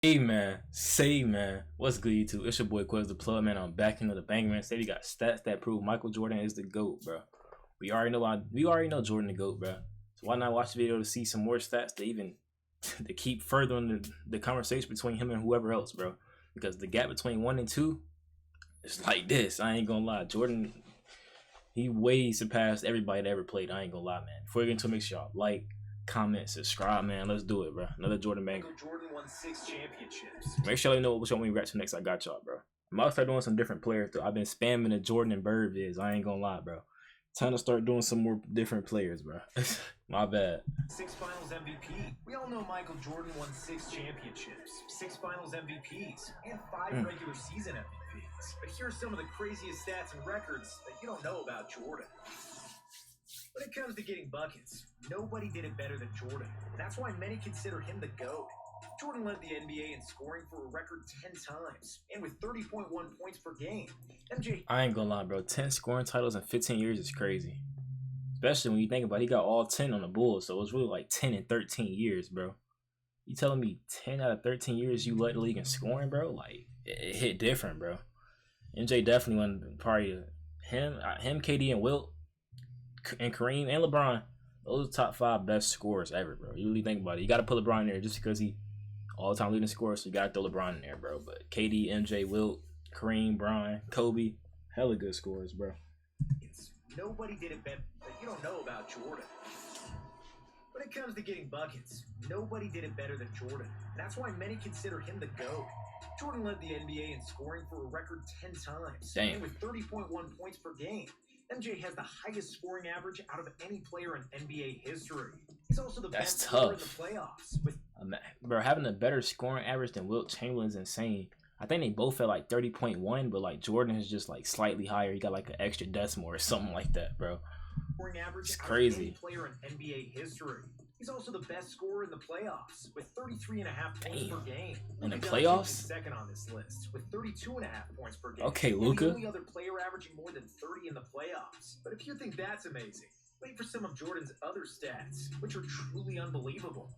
Say man, what's good YouTube? It's your boy Quiz the Plug, man. I'm back into the banger, man. Say we got stats that prove Michael Jordan is the GOAT, bro. We already know Jordan the GOAT, bro. So why not watch the video to see some more stats to even to keep furthering the conversation between him and whoever else, bro. Because the gap between 1 and 2 is like this. I ain't gonna lie. Jordan, he way surpassed everybody that ever played. I ain't gonna lie, man. Before we get into it, make sure y'all like, comment, subscribe, man. Let's do it, bro. Another Jordan banger. Jordan won 6 championships. Make sure you know what we react to next. I got y'all, bro. I'm about to start doing some different players, though. I've been spamming the Jordan and Bird vids. I ain't gonna lie, bro. Time to start doing some more different players, bro. My bad. 6 finals MVP. We all know Michael Jordan won 6 championships, 6 finals MVPs, and 5 regular season MVPs. But here are some of the craziest stats and records that you don't know about Jordan. When it comes to getting buckets, nobody did it better than Jordan. That's why many consider him the GOAT. Jordan led the NBA in scoring for a record 10 times, and with 30.1 points per game. I ain't gonna lie, bro. 10 scoring titles in 15 years is crazy. Especially when you think about it, he got all 10 on the Bulls, so it was really like 10 in 13 years, bro. You telling me 10 out of 13 years you led the league in scoring, bro? Like, it hit different, bro. MJ definitely won probably him, KD, and Wilt, and Kareem, and LeBron. Those are top 5 best scorers ever, bro. You really think about it. You got to put LeBron in there just because he all-time leading scorer, so you got to throw LeBron in there, bro. But KD, MJ, Wilt, Kareem, Brian, Kobe, hella good scorers, bro. Nobody did it better that you don't know about Jordan. When it comes to getting buckets, nobody did it better than Jordan. That's why many consider him the GOAT. Jordan led the NBA in scoring for a record 10 times, and with 30.1 points per game. MJ has the highest scoring average out of any player in NBA history. He's also the best scorer in the playoffs. Bro, having a better scoring average than Wilt Chamberlain is insane. I think they both at like 30.1, but like Jordan is just like slightly higher. He got like an extra decimal or something like that, bro. Scoring average it's crazy. Out of any player in NBA history. He's also the best scorer in the playoffs with 33.5 points per game. In the playoffs? Second on this list with 32.5 points per game. Okay, Luka. The only other player averaging more than 30 in the playoffs. But if you think that's amazing, wait for some of Jordan's other stats, which are truly unbelievable.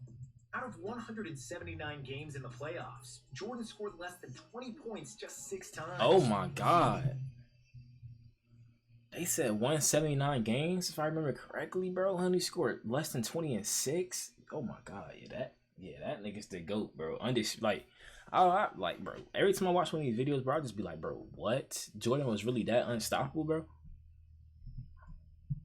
Out of 179 games in the playoffs, Jordan scored less than 20 points just 6 times. Oh my God. They said 179 games, if I remember correctly, bro. Honey scored less than 20 and 6. Oh my God, that nigga's the GOAT, bro. Like, bro. Every time I watch one of these videos, bro, I just be like, bro, what? Jordan was really that unstoppable, bro?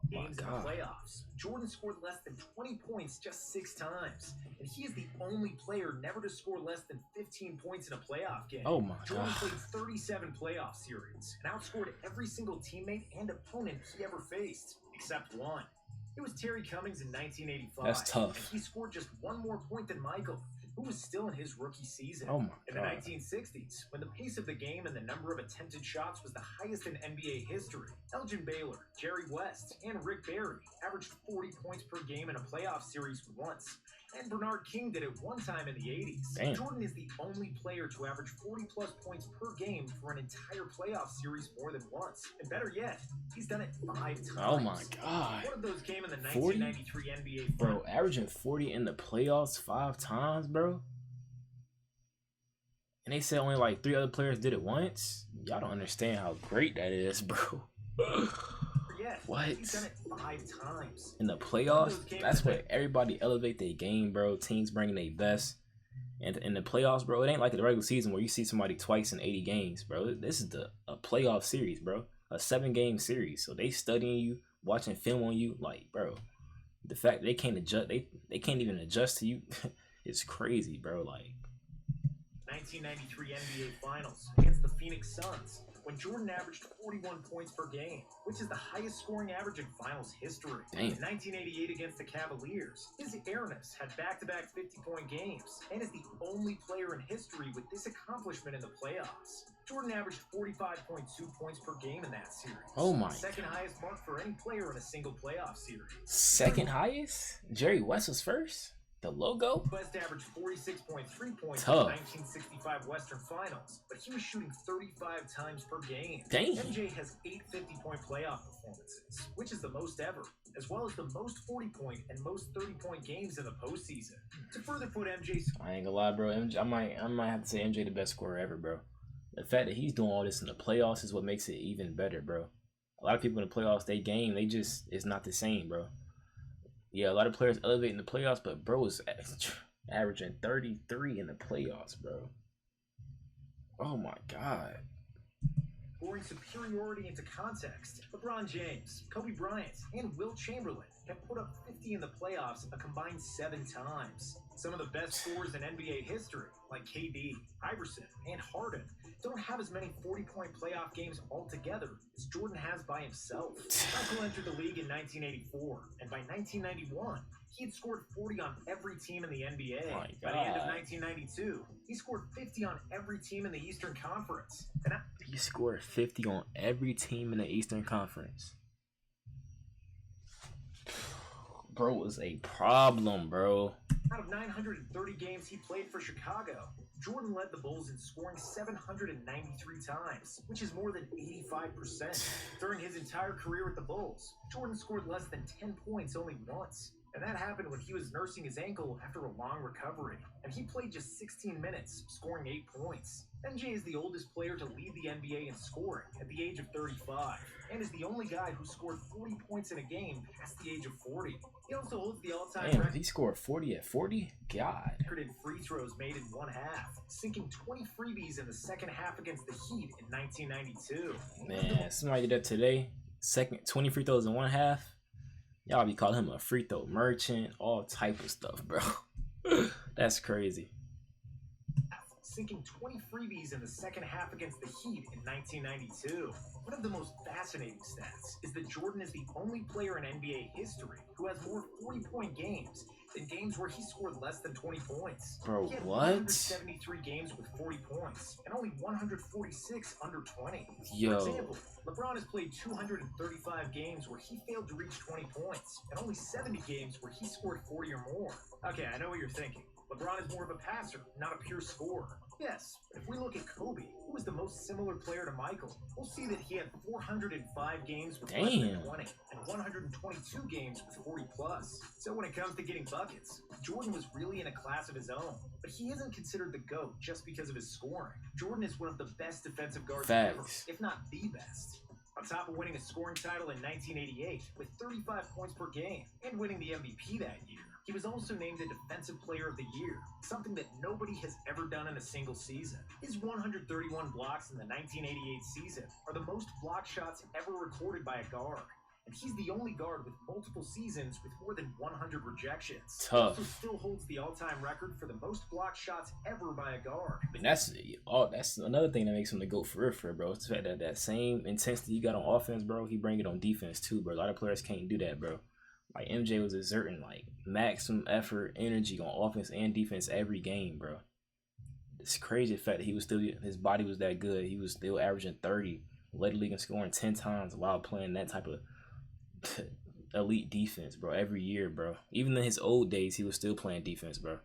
Games in the playoffs, Jordan scored less than 20 points just 6 times, and he is the only player never to score less than 15 points in a playoff game. Oh my Jordan God. played 37 playoff series and outscored every single teammate and opponent he ever faced, except one. It was Terry Cummings in 1985. That's tough. And he scored just 1 more point than Michael, who was still in his rookie season. Oh my in God. the 1960s, when the pace of the game and the number of attempted shots was the highest in NBA history, Elgin Baylor, Jerry West, and Rick Barry averaged 40 points per game in a playoff series once. And Bernard King did it one time in the 80s. Damn. Jordan is the only player to average 40-plus points per game for an entire playoff series more than once. And better yet, he's done it 5 times. Oh my God. One of those came in the 40? 1993 NBA Bro, averaging 40 in the playoffs 5 times, bro. And they said only like 3 other players did it once. Y'all don't understand how great that is, bro. What? He's done it 5 times. In the playoffs, that's where everybody elevate their game, bro. Teams bringing their best. And in the playoffs, bro, it ain't like the regular season where you see somebody twice in 80 games, bro. This is a playoff series, bro. A 7-game series. So they studying you, watching film on you, like, bro. The fact that they can't adjust, they can't even adjust to you, it's crazy, bro. Like 1993 NBA Finals against the Phoenix Suns, when Jordan averaged 41 points per game, which is the highest scoring average in finals history. Damn. In 1988 against the Cavaliers, his airness had back-to-back 50-point games, and is the only player in history with this accomplishment in the playoffs. Jordan averaged 45.2 points per game in that series. Oh my. Second highest mark for any player in a single playoff series. Second highest? Jerry West was first? The logo? West averaged 46.3 points Tough. in the 1965 Western Finals, but he was shooting 35 times per game. Dang. MJ has 8 50-point playoff performances, which is the most ever, as well as the most 40-point and most 30-point games in the postseason. To further put MJ's... I ain't gonna lie, bro. MJ, I might have to say MJ the best scorer ever, bro. The fact that he's doing all this in the playoffs is what makes it even better, bro. A lot of people in the playoffs, they game, they just, it's not the same, bro. Yeah, a lot of players elevate in the playoffs, but bro is averaging 33 in the playoffs, bro. Oh my God. Pouring superiority into context, LeBron James, Kobe Bryant, and Wilt Chamberlain have put up 50 in the playoffs a combined 7 times. Some of the best scorers in NBA history, like KD, Iverson, and Harden, don't have as many 40-point playoff games altogether as Jordan has by himself. Michael entered the league in 1984, and by 1991, he had scored 40 on every team in the NBA. By the end of 1992, he scored 50 on every team in the Eastern Conference. And he scored 50 on every team in the Eastern Conference. Bro was a problem, bro. Out of 930 games he played for Chicago, Jordan led the Bulls in scoring 793 times, which is more than 85%. During his entire career with the Bulls, Jordan scored less than 10 points only once. And that happened when he was nursing his ankle after a long recovery. And he played just 16 minutes, scoring 8 points. MJ is the oldest player to lead the NBA in scoring at the age of 35, and is the only guy who scored 40 points in a game past the age of 40. He also holds the all-time record. He scored 40 at 40? God. In free throws made in one half, sinking 20 freebies in the second half against the Heat in 1992. Man, somebody did that today. 20 free throws in one half. Y'all be calling him a free throw merchant, all type of stuff, bro. That's crazy. Sinking 20 freebies in the second half against the Heat in 1992. One of the most fascinating stats is that Jordan is the only player in NBA history who has more 40-point games than games where he scored less than 20 points. Bro, he had what? 173 games with 40 points and only 146 under 20. Yo. For example, LeBron has played 235 games where he failed to reach 20 points and only 70 games where he scored 40 or more. Okay, I know what you're thinking. LeBron is more of a passer, not a pure scorer. Yes, but if we look at Kobe, who was the most similar player to Michael, we'll see that he had 405 games with less than 20 and 122 games with 40 plus. So when it comes to getting buckets, Jordan was really in a class of his own. But he isn't considered the GOAT just because of his scoring. Jordan is one of the best defensive guards ever, if not the best. On top of winning a scoring title in 1988 with 35 points per game and winning the MVP that year, he was also named the Defensive Player of the Year, something that nobody has ever done in a single season. His 131 blocks in the 1988 season are the most block shots ever recorded by a guard. And he's the only guard with multiple seasons with more than 100 rejections. Tough. He also still holds the all-time record for the most block shots ever by a guard. And that's another thing that makes him the GOAT for real, bro. It's the fact that that same intensity you got on offense, bro, he bring it on defense too, bro. A lot of players can't do that, bro. Like MJ was exerting like maximum effort, energy on offense and defense every game, bro. It's crazy the fact that he was still, his body was that good. He was still averaging 30, led the league in scoring 10 times while playing that type of elite defense, bro, every year, bro. Even in his old days, he was still playing defense, bro.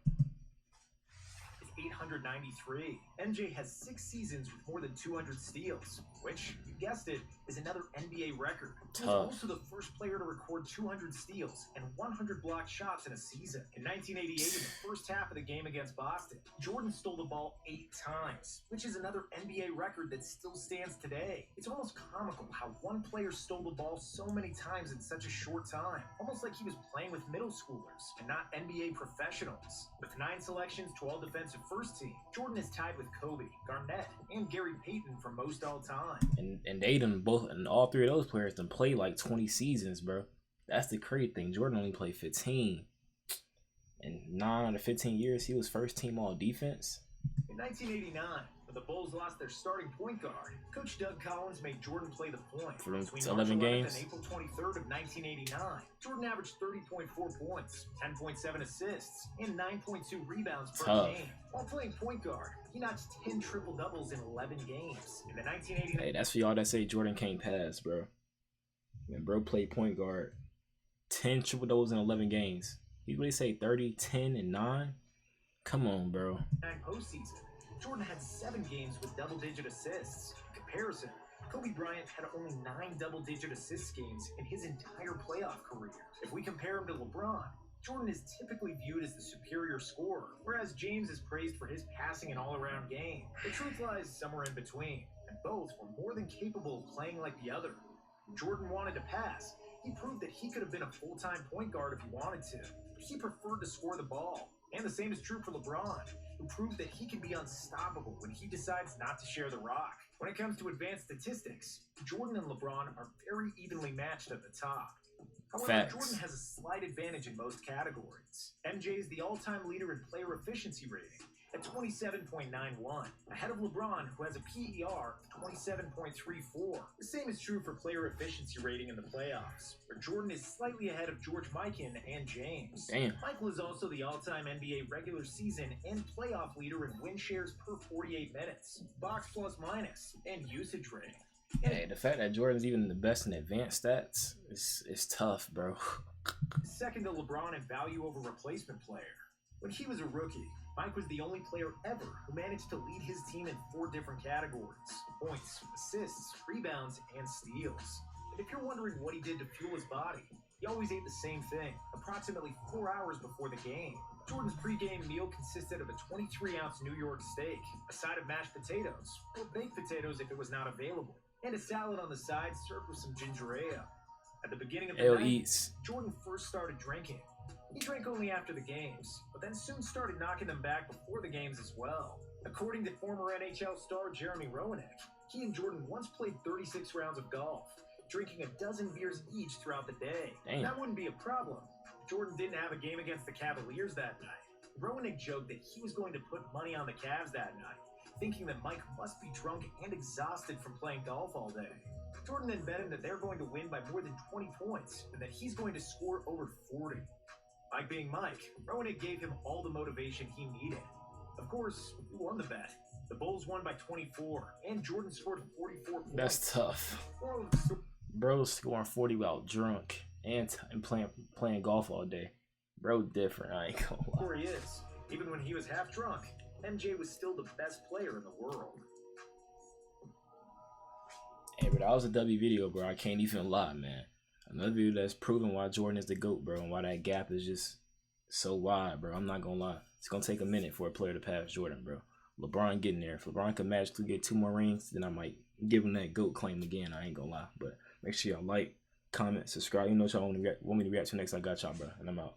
893. MJ has 6 seasons with more than 200 steals, which, you guessed it, is another NBA record. He was also the first player to record 200 steals and 100 blocked shots in a season. In 1988, in the first half of the game against Boston, Jordan stole the ball 8 times, which is another NBA record that still stands today. It's almost comical how one player stole the ball so many times in such a short time, almost like he was playing with middle schoolers and not NBA professionals. With 9 selections to all-defensive first team, Jordan is tied with Kobe, Garnett, and Gary Payton for most all-time. And they done both, and all 3 of those players done played like 20 seasons, bro. That's the crazy thing. Jordan only played 15. And 9 out of 15 years, he was first team all defense. In 1989, when the Bulls lost their starting point guard, Coach Doug Collins made Jordan play the point. For Between 11 games. And April 23rd of 1989, Jordan averaged 30.4 points, 10.7 assists, and 9.2 rebounds per game. While playing point guard, he notched 10 triple-doubles in 11 games. In the 1989... Hey, that's for y'all that say Jordan can't pass, bro. When bro played point guard, 10 triple-doubles in 11 games. You really say 30, 10, and 9? Come on, bro. Postseason. Jordan had 7 games with double-digit assists. In comparison, Kobe Bryant had only 9 double-digit assist games in his entire playoff career. If we compare him to LeBron, Jordan is typically viewed as the superior scorer, whereas James is praised for his passing and all-around game. The truth lies somewhere in between, and both were more than capable of playing like the other. Jordan wanted to pass. He proved that he could have been a full-time point guard if he wanted to, but he preferred to score the ball. And the same is true for LeBron, who proved that he can be unstoppable when he decides not to share the rock. When it comes to advanced statistics, Jordan and LeBron are very evenly matched at the top. However, Facts. Jordan has a slight advantage in most categories. MJ is the all-time leader in player efficiency rating at 27.91, ahead of LeBron, who has a PER of 27.34. The same is true for player efficiency rating in the playoffs, where Jordan is slightly ahead of George Mikan and James. Damn. Michael is also the all-time NBA regular season and playoff leader in win shares per 48 minutes, box plus minus, and usage rating. Hey, the fact that Jordan's even the best in advanced stats is tough, bro. Second to LeBron in value over replacement player. When he was a rookie, Mike was the only player ever who managed to lead his team in 4 different categories: points, assists, rebounds, and steals. And if you're wondering what he did to fuel his body, he always ate the same thing, approximately 4 hours before the game. Jordan's pregame meal consisted of a 23-ounce New York steak, a side of mashed potatoes, or baked potatoes if it was not available, and a salad on the side served with some ginger ale. At the beginning of the night, Jordan first started drinking. He drank only after the games, but then soon started knocking them back before the games as well. According to former NHL star Jeremy Roenick, he and Jordan once played 36 rounds of golf, drinking a dozen beers each throughout the day. Damn. That wouldn't be a problem. Jordan didn't have a game against the Cavaliers that night. Roenick joked that he was going to put money on the Cavs that night, thinking that Mike must be drunk and exhausted from playing golf all day. Jordan then bet him that they're going to win by more than 20 points and that he's going to score over 40. Mike being Mike, Roenick gave him all the motivation he needed. Of course, he won the bet. The Bulls won by 24, and Jordan scored 44 points. That's tough. Bro's scoring 40 while drunk and playing golf all day. Bro different, I ain't gonna lie. There he is. Even when he was half drunk, MJ was still the best player in the world. Hey, but that was a W video, bro. I can't even lie, man. Another video that's proving why Jordan is the GOAT, bro, and why that gap is just so wide, bro. I'm not gonna lie. It's gonna take a minute for a player to pass Jordan, bro. LeBron getting there. If LeBron can magically get 2 more rings, then I might give him that GOAT claim again. I ain't gonna lie. But make sure y'all like, comment, subscribe. You know what y'all want me to react to next. I got y'all, bro. And I'm out.